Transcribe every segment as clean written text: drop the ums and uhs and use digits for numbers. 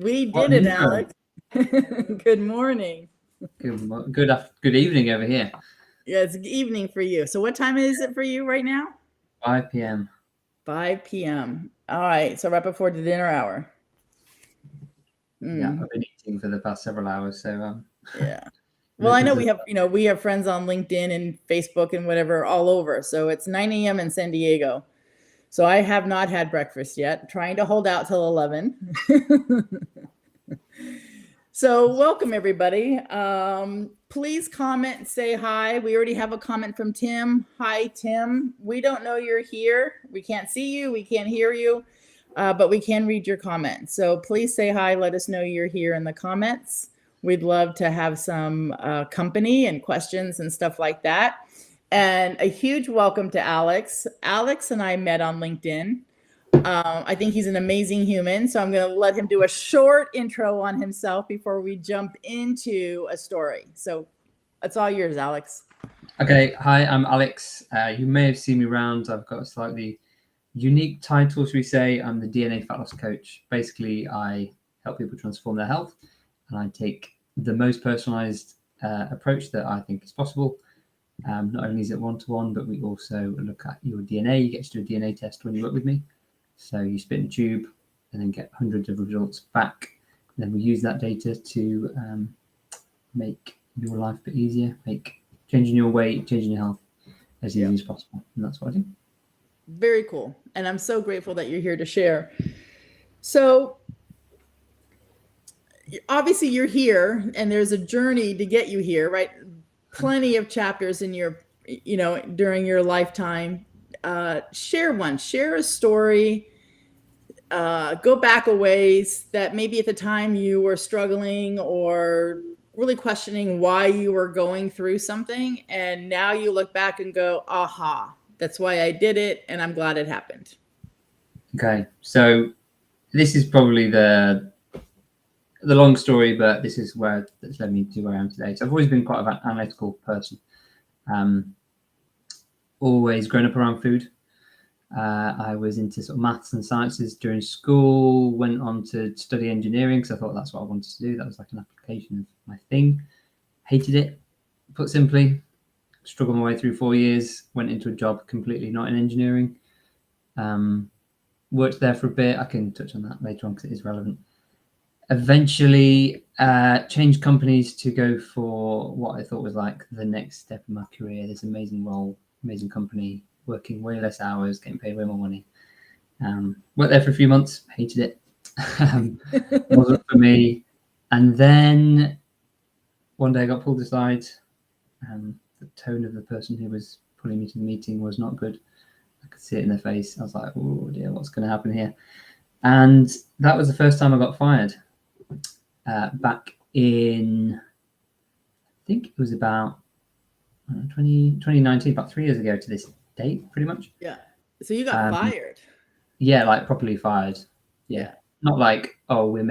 We What did an it, intro. Alex. Good morning. Good evening over here. Yeah, it's evening for you. So what time is it for you right now? 5 p.m. 5 p.m. All right. So right before the dinner hour. Yeah, I've been eating for the past several hours, so Yeah. Well, I looking know to. we have friends on LinkedIn and Facebook and whatever all over. So it's 9 a.m. in San Diego. So I have not had breakfast yet. Trying to hold out till 11. So welcome everybody. Please comment and say hi. We already have a comment from Tim. Hi, Tim. We don't know you're here. We can't see you. We can't hear you, but we can read your comments. So please say hi. Let us know you're here in the comments. We'd love to have some company and questions and stuff like that. And a huge welcome to Alex. Alex and I met on LinkedIn. I think he's an amazing human. So I'm going to let him do a short intro on himself before we jump into a story. So that's all yours, Alex. Okay, hi, I'm Alex. You may have seen me around. I've got a slightly unique title, should we say. I'm the DNA fat loss coach. Basically, I help people transform their health, and I take the most personalized approach that I think is possible. Not only is it one-to-one, but we also look at your DNA. You get to do a DNA test when you work with me. So you spit in a tube and then get hundreds of results back. And then we use that data to make your life a bit easier, make changing your weight, changing your health as easy as possible. And that's what I do. Very cool. And I'm so grateful that you're here to share. So obviously you're here and there's a journey to get you here, right? Plenty of chapters in your, during your lifetime. Share a story. Go back a ways that maybe at the time you were struggling or really questioning why you were going through something. And now you look back and go, aha, that's why I did it. And I'm glad it happened. Okay. So this is probably the long story, but this is where that's led me to where I am today. So I've always been quite an analytical person. Always grown up around food. I was into sort of maths and sciences during school, went on to study engineering because I thought that's what I wanted to do. That was like an application of my thing. Hated it, put simply. Struggled my way through 4 years, went into a job completely not in engineering. Worked there for a bit. I can touch on that later on because it is relevant. Eventually changed companies to go for what I thought was like the next step in my career. This amazing role, amazing company, working way less hours, getting paid way more money. Worked there for a few months, hated it. Wasn't for me. And then one day I got pulled aside. The tone of the person who was pulling me to the meeting was not good. I could see it in their face. I was like, oh dear, what's going to happen here? And that was the first time I got fired. Back in, I think it was about 2019, about 3 years ago to this date, pretty much. Yeah. So you got fired. Yeah, like properly fired. Yeah. Not like, oh, we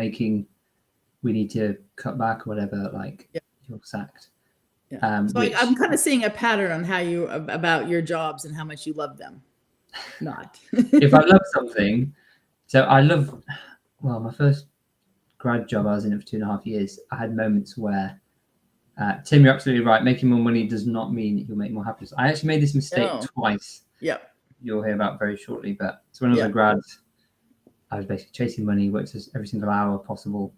need to cut back or whatever, like you're sacked. Yeah. So I'm kind of seeing a pattern on how you, about your jobs and how much you love them. Not. If I love something, so I love, well, my first grad job, I was in it for 2.5 years. I had moments where, Tim, you're absolutely right. Making more money does not mean that you'll make more happiness. I actually made this mistake twice. Yep. You'll hear about very shortly. But so when I was a grad, I was basically chasing money, worked every single hour possible.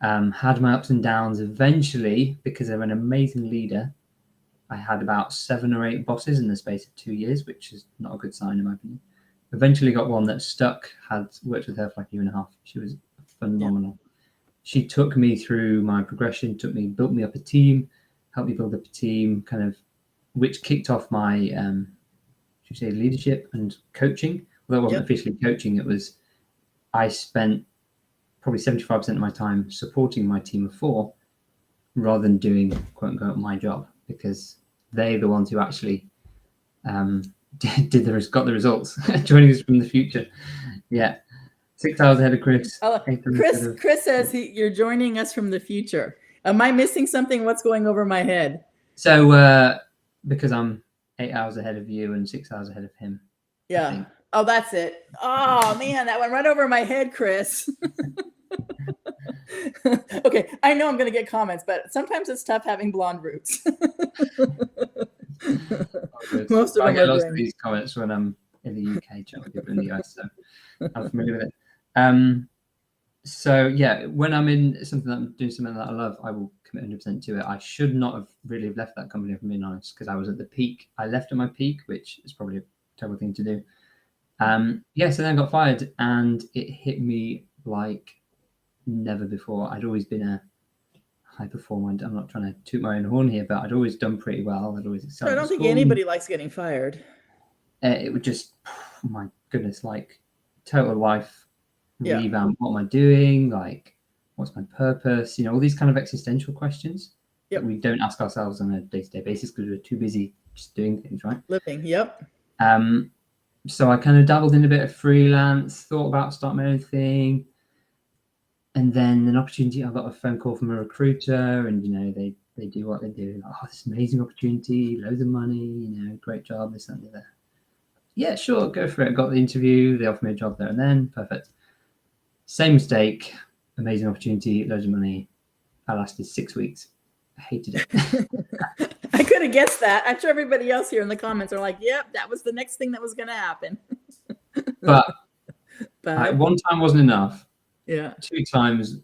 Had my ups and downs. Eventually, because of an amazing leader, I had about 7 or 8 bosses in the space of 2 years, which is not a good sign in my opinion. Eventually got one that stuck, had worked with her for like 1.5 years. She was phenomenal. Yeah. She took me through my progression, built me up a team, helped me build up a team, kind of, which kicked off my, should we say, leadership and coaching. Although it wasn't officially coaching, it was, I spent probably 75% of my time supporting my team of 4 rather than doing, quote unquote, my job, because they're the ones who actually got the results, joining us from the future. Yeah. 6 hours ahead of Chris. Chris says you're joining us from the future. Am I missing something? What's going over my head? So because I'm 8 hours ahead of you and 6 hours ahead of him. Yeah. Oh, that's it. Oh man, that went right over my head, Chris. Okay, I know I'm going to get comments, but sometimes it's tough having blonde roots. Most of I them get are lots of gray. these comments when I'm in the UK chatting with people in the US, so I'm familiar with it. So yeah, when I'm in something that I'm doing something that I love, I will commit 100% to it. I should not have really left that company, if I'm being honest, because I was at the peak. I left at my peak, which is probably a terrible thing to do. Yeah, so then I got fired, and it hit me like never before. I'd always been a high performer. I'm not trying to toot my own horn here, but I'd always done pretty well. I'd always I excelled don't at think school. anybody likes getting fired. It would just, my goodness, like total life Yeah. revamp. What am I doing? Like, what's my purpose? You know, all these kind of existential questions Yep. that we don't ask ourselves on a day-to-day basis because we're too busy just doing things, right? Living. Yep. So I kind of dabbled in a bit of freelance, thought about starting my own thing, and then an opportunity. I got a phone call from a recruiter, and you know, they do what they do. Like, oh, this amazing opportunity, loads of money, you know, great job, this and the other. Yeah, sure, go for it. Got the interview. They offered me a job there and then. Perfect. Same mistake. Amazing opportunity, loads of money. I lasted 6 weeks. I hated it. I could have guessed that. I'm sure everybody else here in the comments are like, yep, that was the next thing that was going to happen. But But one time wasn't enough. yeah. 2 times.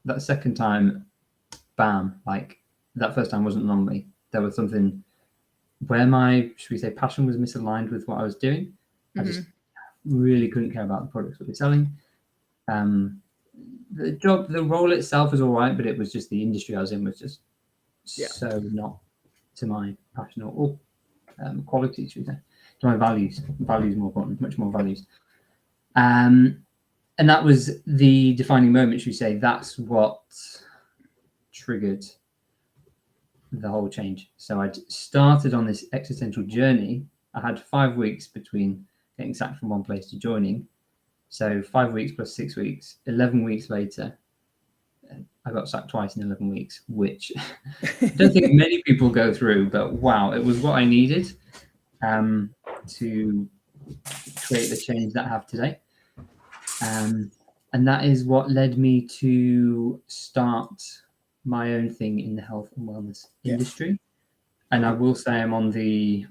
That second time, bam! Like that first time wasn't on me. There was something where my, should we say, passion was misaligned with what I was doing. I just really couldn't care about the products that we're selling. The job, the role itself was all right, but it was just the industry I was in was just so not to my passion or quality, should we say, to my values. Values more important, much more values. And that was the defining moment, should we say. That's what triggered the whole change. So I'd started on this existential journey. I had 5 weeks between getting sacked from one place to joining. So 5 weeks plus 6 weeks, 11 weeks later, I got sacked twice in 11 weeks, which I don't think many people go through, but wow, it was what I needed to create the change that I have today. And that is what led me to start my own thing in the health and wellness industry. And I will say I'm on the,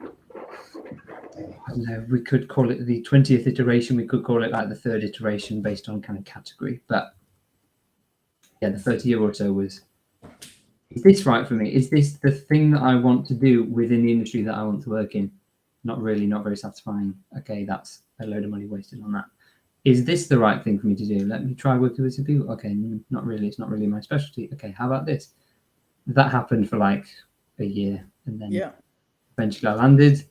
I don't know, we could call it the 20th iteration. We could call it like the 3rd iteration based on kind of category. But yeah, the first year or so was, is this right for me? Is this the thing that I want to do within the industry that I want to work in? Not really, not very satisfying. Okay, that's a load of money wasted on that. Is this the right thing for me to do? Let me try working with some people. Okay, not really. It's not really my specialty. Okay, how about this? That happened for like a year, and then eventually I landed.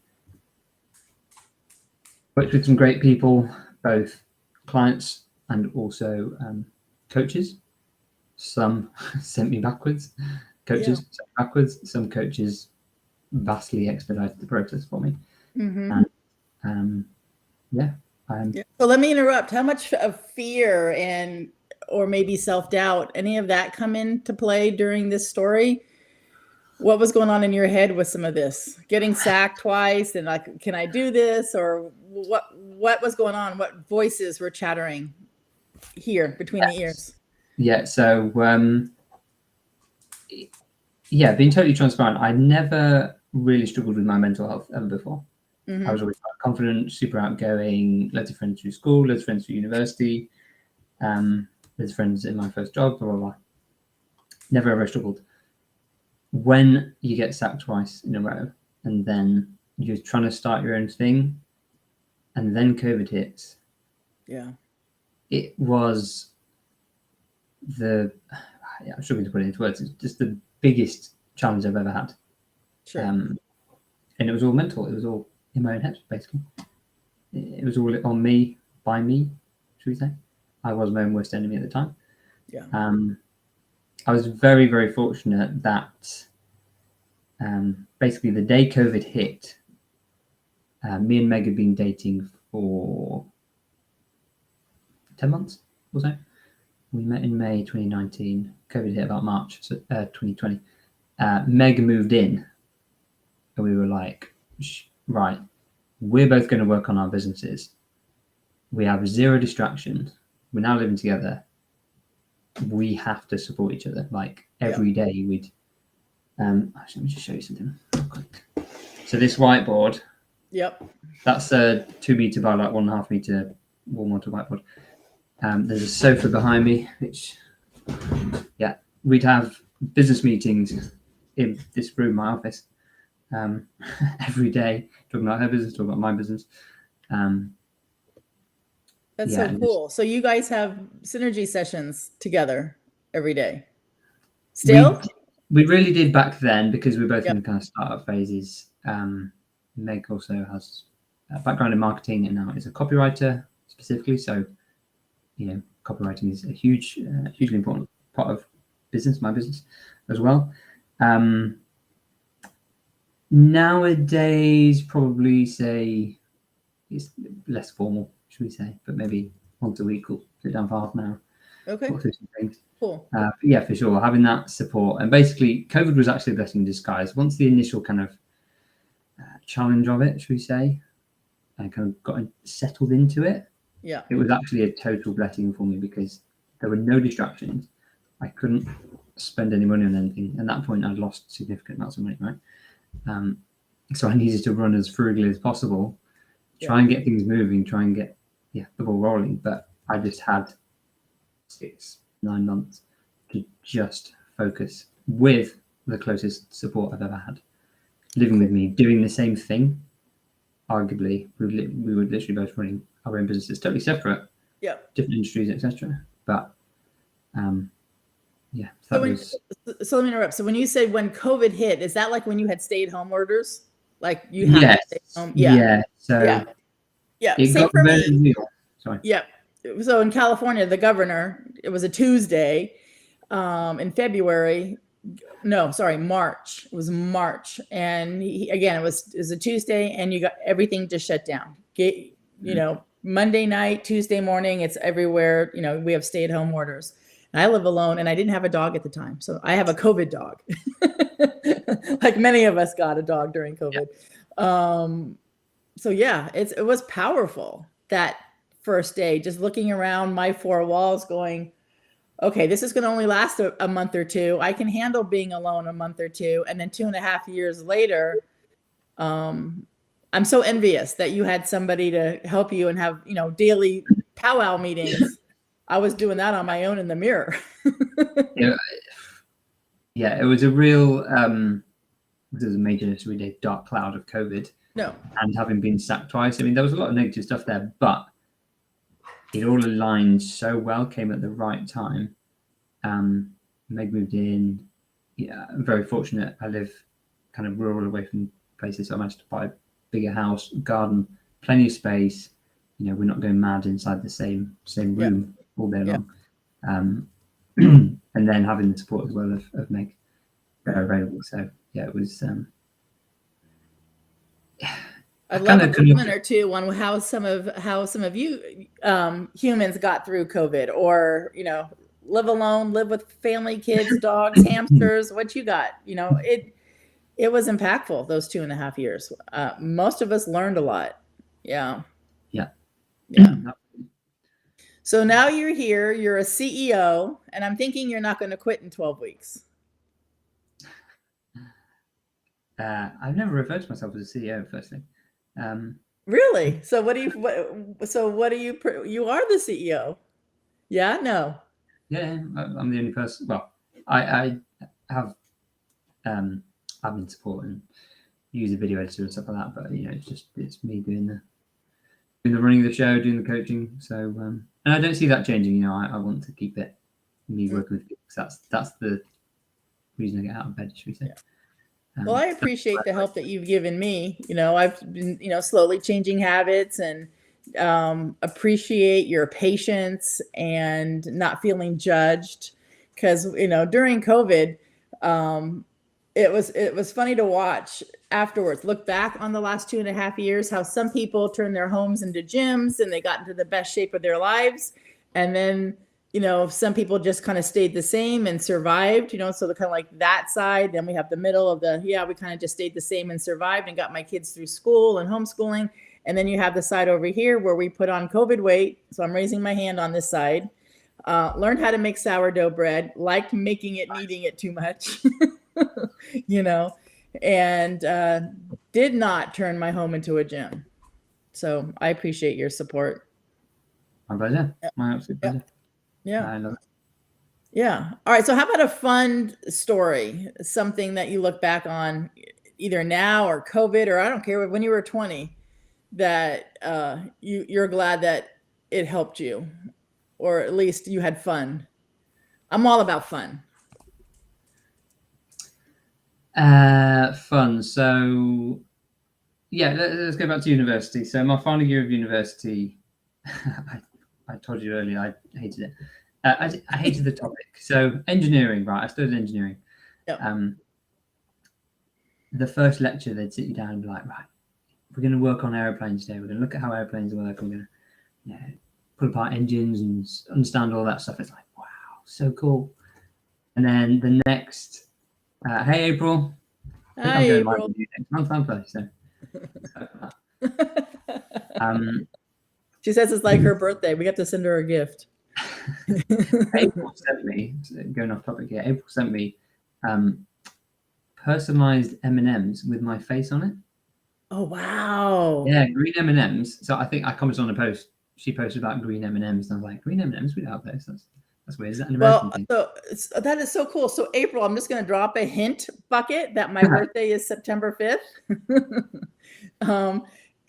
Worked with some great people, both clients and also coaches. Some sent me backwards. Coaches sent me backwards. Some coaches vastly expedited the process for me. And So let me interrupt. How much of fear and or maybe self-doubt, any of that come into play during this story? What was going on in your head with some of this? Getting sacked twice and like, can I do this? Or what was going on? What voices were chattering here between the ears? Yeah, so being totally transparent, I never really struggled with my mental health ever before. I was always quite confident, super outgoing, loads of friends through school, loads of friends through university, loads of friends in my first job, blah, blah, blah. Never ever struggled. When you get sacked twice in a row and then you're trying to start your own thing and then COVID hits. Yeah. It was I'm struggling to put it into words. It's just the biggest challenge I've ever had. Sure. And it was all mental. It was all in my own head, basically. It was all on me, by me, should we say. I was my own worst enemy at the time. Yeah. I was very, very fortunate that basically the day COVID hit, me and Meg had been dating for 10 months or so. We met in May 2019. COVID hit about March 2020. Meg moved in, and we were like, right, we're both going to work on our businesses. We have zero distractions. We're now living together. we have to support each other. Like every day we'd, actually, let me just show you something real quick. So this whiteboard, Yep. that's a 2 meter by like 1.5 meter wall mounted whiteboard. There's a sofa behind me, which, yeah, we'd have business meetings in this room, my office, every day, talking about her business, talking about my business. That's Yeah, so cool. So you guys have synergy sessions together every day. Still? We really did back then because we were both Yep. in kind of startup phases. Meg also has a background in marketing and now is a copywriter specifically. So, you know, copywriting is a hugely important part of business, my business as well. Nowadays, probably say it's less formal, should we say, but maybe once a week we'll sit down for half an hour. Okay. Talk through some things. Cool. Yeah, for sure. Having that support. And basically, COVID was actually a blessing in disguise. Once the initial kind of challenge of it, should we say, and kind of got settled into it, Yeah. it was actually a total blessing for me because there were no distractions. I couldn't spend any money on anything. At that point, I'd lost significant amounts of money, right? So I needed to run as frugally as possible, try and get things moving, try and get the ball rolling. But I just had 6-9 months to just focus with the closest support I've ever had, living with me, doing the same thing. Arguably, we were literally both running our own businesses, totally separate, different industries, etc. But So let me interrupt. So when you say when COVID hit, is that like when you had stay-at-home orders? Like you had to stay home? Yeah. So it Same got for very me. real. Sorry. Yep. So in California, the governor, it was a Tuesday in February. No, sorry, March. It was March. And it was a Tuesday and you got everything just shut down. You know, Monday night, Tuesday morning, it's everywhere. You know, we have stay-at-home orders. And I live alone and I didn't have a dog at the time. So I have a COVID dog. Like many of us got a dog during COVID. So yeah, it was powerful that first day, just looking around my 4 walls going, okay, this is going to only last a month or two. I can handle being alone a month or two. And then 2.5 years later, I'm so envious that you had somebody to help you and have, you know, daily powwow meetings. I was doing that on my own in the mirror. It was a real, it was a major dark cloud of COVID. No. And having been sacked twice, I mean, there was a lot of negative stuff there, but it all aligned so well, came at the right time. Meg moved in. Yeah, I'm very fortunate. I live kind of rural away from places, so I managed to buy a bigger house, garden, plenty of space. You know, we're not going mad inside the same room all day long. And then having the support as well of Meg available. So yeah, it was. I'd love a comment or two on how some of you humans got through COVID, or you know, live alone, live with family, kids, dogs, hamsters. What you got? You know, it was impactful those 2.5 years. Most of us learned a lot. Yeah. So now you're here. You're a CEO, and I'm thinking you're not going to quit in 12 weeks. I've never referred to myself as a CEO, firstly. Really? So what do you are the CEO? Yeah, no. Yeah, I'm the only person. Well, I have admin support and use a video editor and stuff like that, but you know, it's me doing the running of the show, doing the coaching. So and I don't see that changing. You know, I want to keep it me working with people, because that's the reason I get out of bed, should we say. Yeah. Well, I appreciate the help that you've given me. You know, I've been, you know, slowly changing habits, and appreciate your patience and not feeling judged. Because, you know, during COVID, it was funny to watch afterwards, look back on the last 2.5 years, how some people turned their homes into gyms and they got into the best shape of their lives. And then, you know, some people just kind of stayed the same and survived, you know, so the kind of like that side. Then we have the middle of we kind of just stayed the same and survived and got my kids through school and homeschooling. And then you have the side over here where we put on COVID weight. So I'm raising my hand on this side. Learned how to make sourdough bread, liked making it, kneading it too much, you know, and did not turn my home into a gym. So I appreciate your support. My pleasure. My absolute pleasure. Yeah. I love it. Yeah. All right. So how about a fun story? Something that you look back on either now or COVID, or I don't care, when you were 20, that you're glad that it helped you, or at least you had fun. I'm all about fun. Fun. So yeah, let's go back to university. So my final year of university, I told you earlier, I hated it. I hated the topic. So engineering, right? I studied engineering. Yep. The first lecture, they'd sit you down and be like, right, we're going to work on airplanes today. We're going to look at how airplanes work. We're going to put apart engines and understand all that stuff. It's like, wow, so cool. And then the next, hey, April. Hi, April. Next month, aren't I? So, she says it's like her birthday. We have to send her a gift. April sent me, going off topic here, April sent me personalized M&Ms with my face on it. Oh, wow. Yeah, green M&Ms. So I think I commented on a post. She posted about green M&Ms, and I was like, green M&Ms? We don't have those. That's weird. Is that an American thing? So that is so cool. So April, I'm just going to drop a hint bucket that my birthday is September 5th.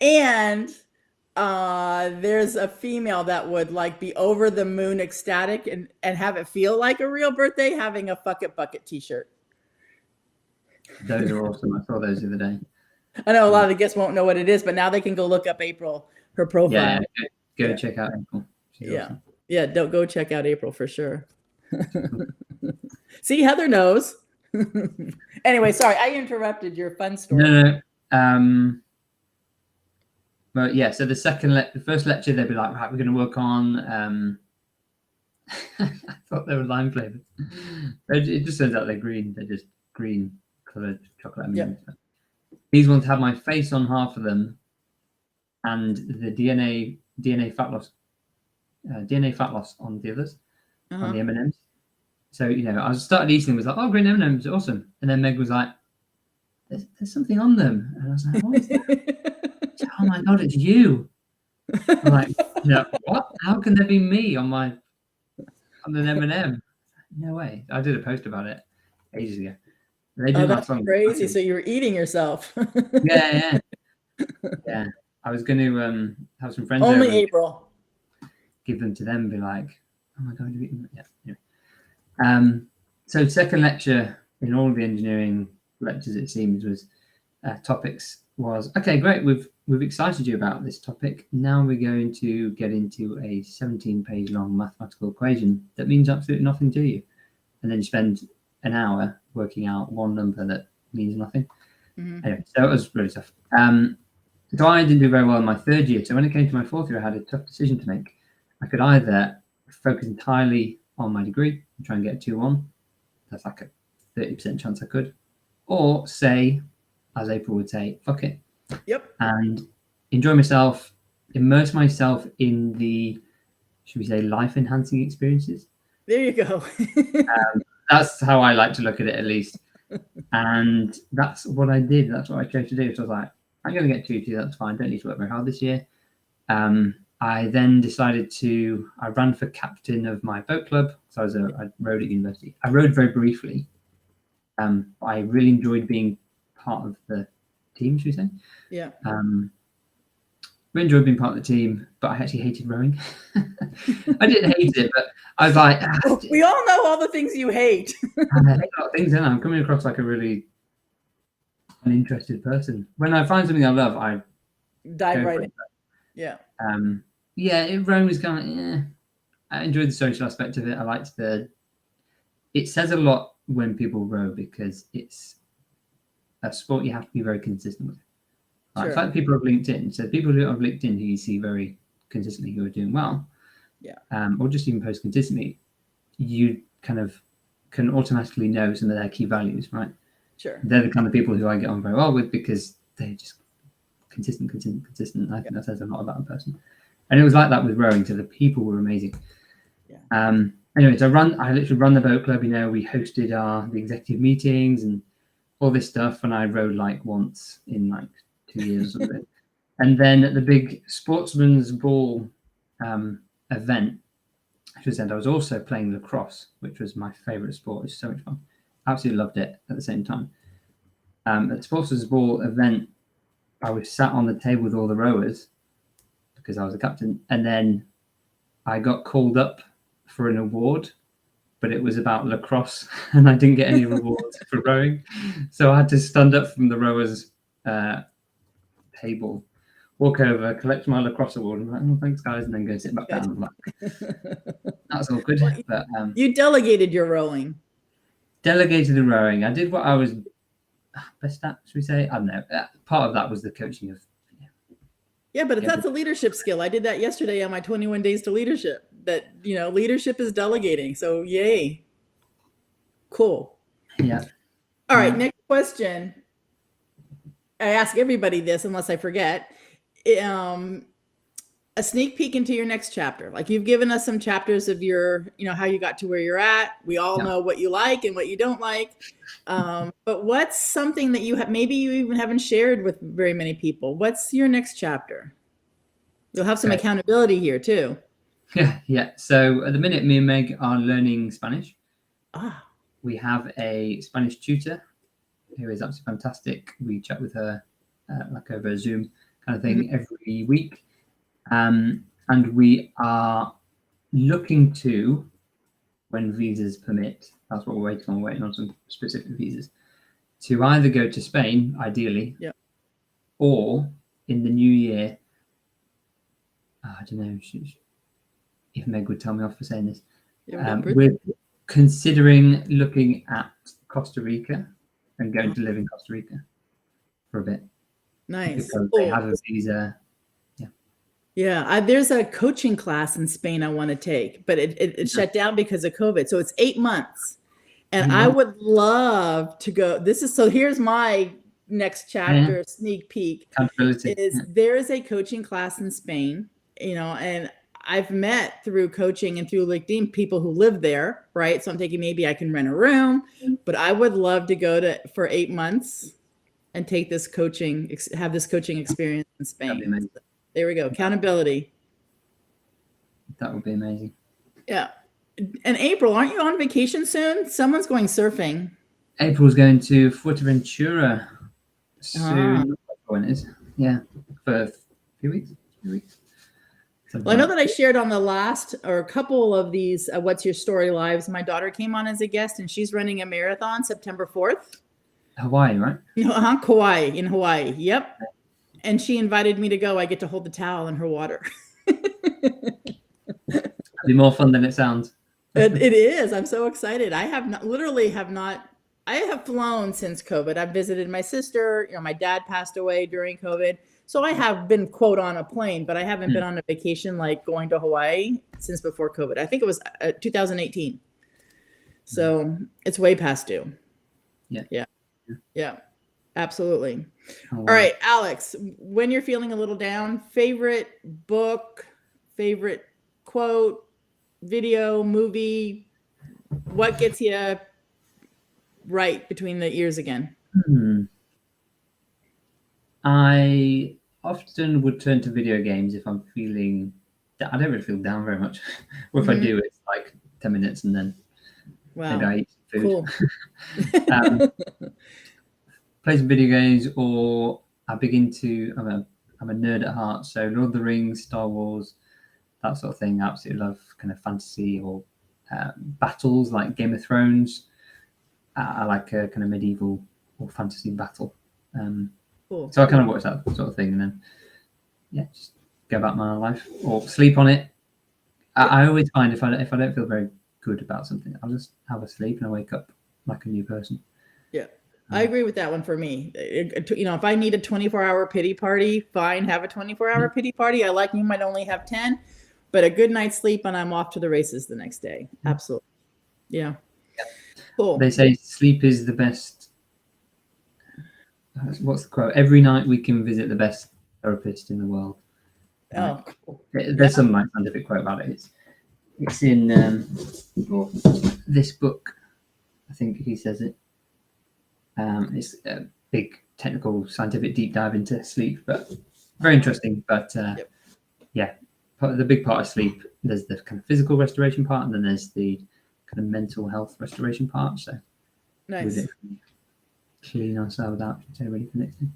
And there's a female that would like be over the moon ecstatic and have it feel like a real birthday having a Fuck It Bucket t-shirt. Those are awesome. I saw those the other day. I know a lot of the guests won't know what it is, but now they can go look up April, her profile. Yeah, go check out April. She's awesome. Yeah, don't go check out April for sure. See, Heather knows. Anyway, sorry, I interrupted your fun story. No. But yeah, so the first lecture, they'd be like, right, we're going to work on. I thought they were lime flavored. It just turns out they're green. They're just green colored chocolate M&Ms. Yep. These ones have my face on half of them, and the DNA fat loss on the others, on the M&Ms. So I started eating them, was like, oh, green M&Ms, awesome. And then Meg was like, there's something on them, and I was like, what is that? Oh my god, it's you. I'm like, what? How can there be me on an M&M? No way. I did a post about it ages ago. That's crazy. So you were eating yourself. Yeah. I was going to have some friends only April. Give them to them and be like, oh my god, you eating that? Yeah. So second lecture in all the engineering lectures, it seems, was topics was, okay, great, we've excited you about this topic. Now we're going to get into a 17-page long mathematical equation that means absolutely nothing to you. And then you spend an hour working out one number that means nothing. Anyway, so it was really tough. So I didn't do very well in my third year. So when it came to my fourth year, I had a tough decision to make. I could either focus entirely on my degree and try and get a 2-1. That's like a 30% chance I could. Or say, as April would say, fuck it. Yep. And enjoy myself, immerse myself in the, should we say, life-enhancing experiences. There you go. That's how I like to look at it, at least. And that's what I did. That's what I chose to do. So I was like, I'm going to get 2-2. That's fine. Don't need to work very hard this year. I then decided I ran for captain of my boat club. So I rowed at university. I rowed very briefly. I really enjoyed being part of the team, should we say? Yeah. Really enjoyed being part of the team, but I actually hated rowing. I didn't hate it, but I was like, we all know all the things you hate. I hate a lot of things, and I'm coming across like a really uninterested person. When I find something I love, I dive right in. Yeah. Rowing was kind of, I enjoyed the social aspect of it. I liked it says a lot when people row because it's a sport you have to be very consistent with. Sure. In fact, people of LinkedIn, so people who have LinkedIn who you see very consistently who are doing well, or just even post consistently, you kind of can automatically know some of their key values, right? Sure. They're the kind of people who I get on very well with because they're just consistent. I think that says a lot about a person. And it was like that with rowing. So the people were amazing. Anyway, so I literally run the boat club. We hosted the executive meetings and all this stuff, and I rowed like once in like 2 years or something. And then at the big Sportsman's Ball event, I was also playing lacrosse, which was my favorite sport. It was so much fun. Absolutely loved it at the same time. At the Sportsman's Ball event, I was sat on the table with all the rowers because I was a captain, and then I got called up for an award, but it was about lacrosse, and I didn't get any rewards for rowing. So I had to stand up from the rowers' table, walk over, collect my lacrosse award, and be like, "Oh, thanks, guys," and then go sit back down. That's awkward. But you delegated your rowing. Delegated the rowing. I did what I was best at, should we say? I don't know. Part of that was the coaching of. Yeah, but that's a leadership skill. I did that yesterday on my 21 days to leadership. That leadership is delegating. So yay. Cool. Yeah. All right. Next question. I ask everybody this unless I forget. A sneak peek into your next chapter. Like, you've given us some chapters of your, how you got to where you're at. We all know what you like and what you don't like. But what's something that maybe you even haven't shared with very many people? What's your next chapter? You'll have some accountability here too. Yeah. So at the minute, me and Meg are learning Spanish. We have a Spanish tutor who is absolutely fantastic. We chat with her like over a Zoom kind of thing every week. And we are looking to, when visas permit, that's what we're waiting on some specific visas, to either go to Spain, ideally, or in the new year, I don't know if Meg would tell me off for saying this, we're considering looking at Costa Rica and going to live in Costa Rica for a bit. Nice. Because they have a visa. Yeah, there's a coaching class in Spain I want to take, but it shut down because of COVID. So it's 8 months. And I would love to go. Here's my next chapter sneak peek. There is a coaching class in Spain, and I've met through coaching and through LinkedIn people who live there, right? So I'm thinking maybe I can rent a room, but I would love to go for 8 months and take this have this coaching experience in Spain. There we go. Accountability. That would be amazing. Yeah. And April, aren't you on vacation soon? Someone's going surfing. April's going to Fuerteventura soon. When it is. Yeah. For a few weeks. Well, I know that I shared on the last or a couple of these What's Your Story lives. My daughter came on as a guest, and she's running a marathon September 4th. Hawaii, right? Kauai, in Hawaii. Yep. And she invited me to go. I get to hold the towel in her water. It'd be more fun than it sounds. It is. I'm so excited. I have flown since COVID. I've visited my sister. My dad passed away during COVID. So I have been, quote, on a plane, but I haven't been on a vacation like going to Hawaii since before COVID. I think it was 2018. So it's way past due. Yeah. Absolutely. All right, Alex, when you're feeling a little down, favorite book, favorite quote, video, movie, what gets you right between the ears again? I often would turn to video games if I'm feeling I don't really feel down very much. Or if I do, it's like 10 minutes and then maybe I eat some food. Cool. Play some video games, or I'm a nerd at heart, so Lord of the Rings, Star Wars, that sort of thing. I absolutely love kind of fantasy or battles like Game of Thrones. I like a kind of medieval or fantasy battle. Cool. So I kind of watch that sort of thing, and then just go about my life or sleep on it. I always find if I don't feel very good about something, I'll just have a sleep and I wake up like a new person. Yeah. I agree with that one for me. If I need a 24-hour pity party, fine, have a 24-hour pity party. I like you might only have 10, but a good night's sleep and I'm off to the races the next day. Absolutely. Yeah. Cool. They say sleep is the best. What's the quote? Every night we can visit the best therapist in the world. Oh, cool. There's some scientific quote about it. It's in this book. I think he says it. It's a big technical scientific deep dive into sleep, but very interesting. But yeah, the big part of sleep, there's the kind of physical restoration part, and then there's the kind of mental health restoration part. So Nice. Clean ourselves out, so ready for next thing.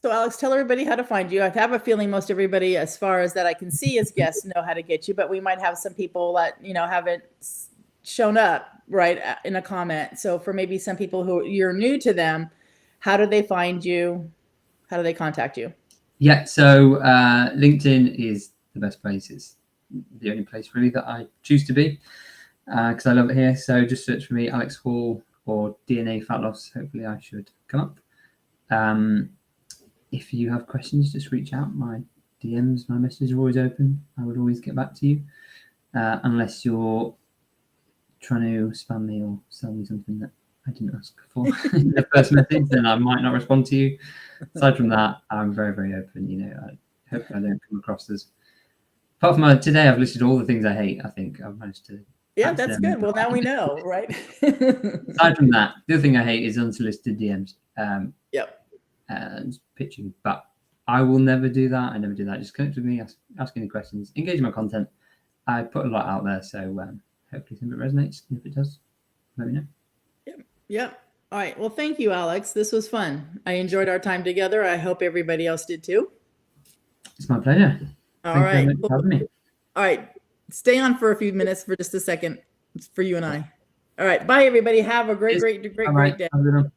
So Alex, tell everybody how to find you. I have a feeling most everybody, as far as that I can see as guests, know how to get you, but we might have some people that, haven't shown up right in a comment. So for maybe some people who you're new to them, how do they find you? How do they contact you? Yeah, so LinkedIn is the best place. It's the only place really that I choose to be because I love it here. So just search for me, Alex Hall, or DNA Fat Loss. Hopefully I should come up. If you have questions, just reach out. My DMs, my messages are always open. I would always get back to you, unless you're trying to spam me or sell me something that I didn't ask for in the first message, then I might not respond to you. Aside from that, I'm very, very open. I hope I don't come across as. Apart from today, I've listed all the things I hate. I think I've managed to. Yeah, that's good. Well, now we know, right? Aside from that, the other thing I hate is unsolicited DMs. Yep. And pitching, but I will never do that. I never do that. Just connect with me, ask any questions, engage in my content. I put a lot out there, so hopefully some of it resonates. And if it does, let me know. Yep. All right. Well, thank you, Alex. This was fun. I enjoyed our time together. I hope everybody else did too. It's my pleasure. All Thank right. you very much for having me. All right. Stay on for a few minutes for just a second. It's for you and I. All right. Bye, everybody. Have a great day. Have a good one.